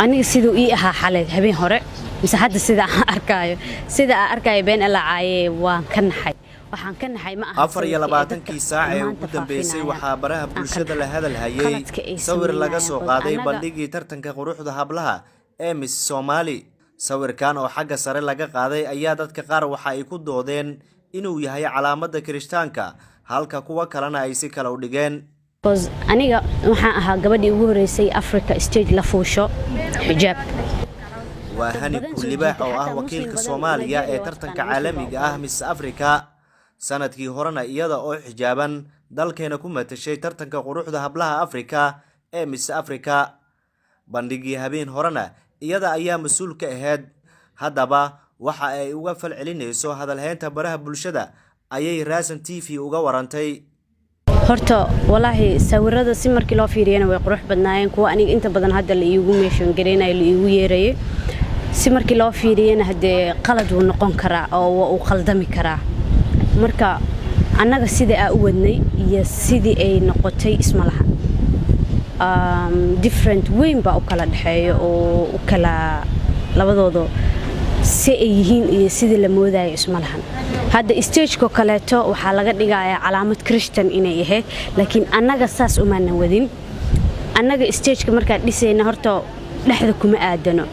aniga sidoo ii ahaa xalay habeen hore mise hadda sida aan arkayo been alla caaye waan ka naxay waxaan ka naxay ma aha 24 saac ee ugu dambeysay waxaa baraha bulshada la hadal hayay sawir laga soo qaaday bandhigii tartanka quruxda hablaha ee Miss Somali sawirkan oo xagga sare laga qaaday ayaa dadka qaar waxa ay ku doodeen inuu yahay calaamada Kirishtaanka halka kuwa kalena ay si kala u dhigeen aniga waxaan ahaa gabadhii ugu horeysay Africa stage la fuusho xijaab وهني كل باح أو وكيل كصوماليا ترتن كعالمي مس أفريقيا سنة كي هرنا إيادا أو حجابا دل كينا كومة الشيء ترتن كقروح ذهب لها أفريقيا مس أفريقيا بندقي هبين هرنا إيادا أيام مسؤول كهاد هذا با وحا يوقف العليني سو هذا الهين تبرها بالشدة أي راسن تيفي وجورانتي horta wallahi sawirada si markii loo fiiriyana way qurux badnaayeen kuwa aniga inta badan hadda la iigu meeshan gareynay la iigu yeeray si markii loo fiiriyana hadee qalad uu noqon karaa oo uu khaldami karaa marka annaga sida aan u wadnay iyo sidii ay noqotay isma laha different weyn ba u kala dhaxeeyo oo u kala labadoodo si ay yihiin iyo sidii la moodayo isma lahan hadda stage-ko kaleeto waxa laga dhigayaa calaamad Christian inay yahay laakiin annaga saas uma wadin annaga stage-ka marka dhisayna horta dhaxda kuma aadano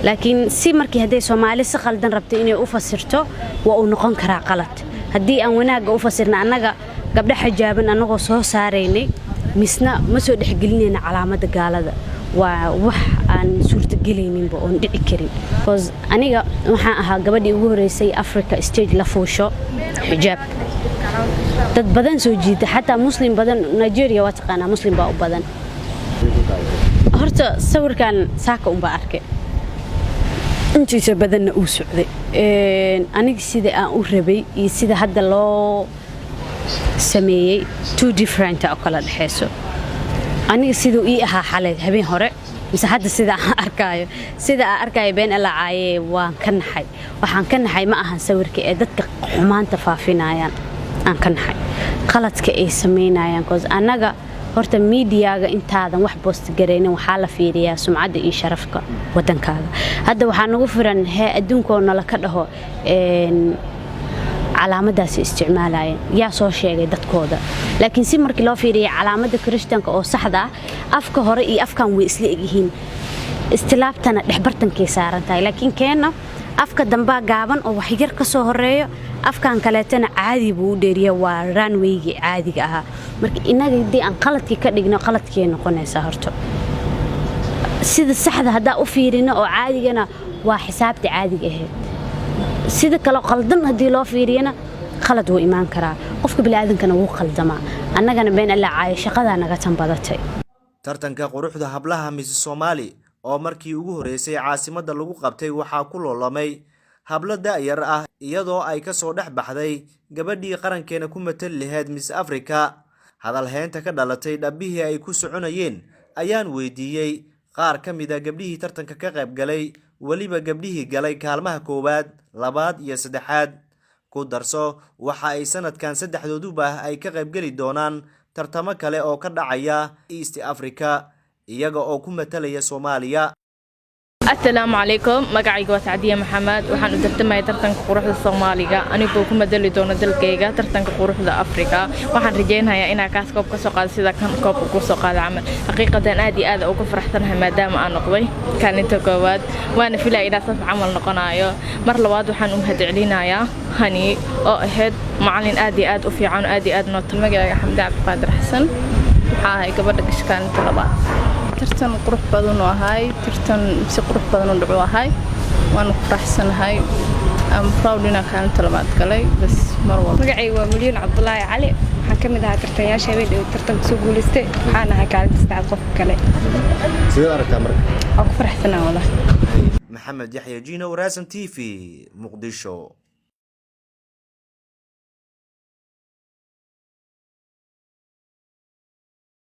laakiin si markii haday Soomaali si qaldan rabtay inay u fasirto waa uu noqon karaa qalad hadii aan wanaaga u fasirna annaga gabdha xijaaban annagoo soo saareynay misna ma soo dhaxgelinayna calaamada gaalada waa wax aan suurta gelaynin oo dhici karin because aniga waxaan ahaa gabadhii ugu horeysay Africa stage la fuusho xijaab dad badan soo jiita xataa muslim badan Nigeria waa taqaana muslim baa u badan horta sawirkan saaka un baa arkay intiisa badanna uu socday aniga sida aan u rabay iyo sida hadda loo sameeyay two different oo kala dhaxayso aniga sidoo ii ahaa xalay habeen hore mise hadda sida aan arkayo been alla caaye waan ka naxay waxaan ka naxay ma aha sawirka ee dadka xumaanta faafinayaan aan ka naxay qaladka ay sameynayaan cause annaga horta media-ga intaadan wax post gareyn waxa la fiiriyaa sumcadda iyo sharafka wadankaaga hadda waxa nagu furan adduunkoona la ka dhaho calaamadaas isticmaalayeen yaa soo sheegay dadkooda laakiin si markii loo fiiriyo calaamada Kirishtaanka oo saxda afka hore iyo afkan way isla egyihiin istilaabtana dhexbartankay saaran tahay laakiin keena afka damba gaaban oo wax yar ka soo horeeyo afkan kaleetana caadi buu u dheeriyaa waa runway-gi caadiga ah marka inaga hadii aan qaladkii ka dhigno qaladkii noqonaysa horto sida saxda hada u fiirino oo caadigana waa xisaabta caadiga ah sida kale qaldan hadii loo fiiriyana qalad uu iman karaa qofka bini'aadankana wuu qaldama annagana been alla caayo shaqada naga tan badatay tartanka quruxda hablaha Miss Somali oo markii ugu horeysay caasimada lagu qabtay waxa ku loolamay hablo daayar ah iyadoo ay ka soo dhex baxday gabadhii qarankeena ku matal lahayd Miss Africa hadal heenta ka dhalatay dhabihii ay ku soconayeen ayaan weydiiyay qaar ka mid ah gabdhihii tartanka ka qayb galay waliba gabdhihii galay kaalmaha koowaad labaad iyo saddexaad ku darso waxa ay sanadkan saddexdooduba ay ka qayb gali doonaan tartamo kale oo ka dhacaya East Africa iyaga oo ku matalaya Soomaaliya السلام عليكم مقعي قوات عدية محمد وحن درتما يترتنك قروح الصومالية أنا بوكم مدلي دون دلقيقة ترتنك قروح أفريقيا وحن رجينها يا إنا كاس كوب كسوق هذا سيدا كان كوب كسوق هذا عمل حقيقة نادي هذا أو كفرحتنها ما دام أنا قوي كان انتقوات وأنا في لا إذا صف عمل نقنايا مر لواد وحن أمهد علينا يا هني أو أهد معلن آدي آد وفي عن آدي آد نوت المقعي يا حمد عبد القادر حسن هاي قبل كان طلبات ترتن قروح بدن وهاي ترتن بس قروح بدن ودعوهاي وأنا فرحسنهاي أم براودنا كانت طلبات كلي بس مروة مقعي ومليون عبد الله علي حكمت هذا ترتن يا شباب ترتن سوق ولستي أنا هاي كانت تستعد قف كلي سيارة تمر أو فرحسنا والله محمد يحيى جينا وراسم تيفي مقدشو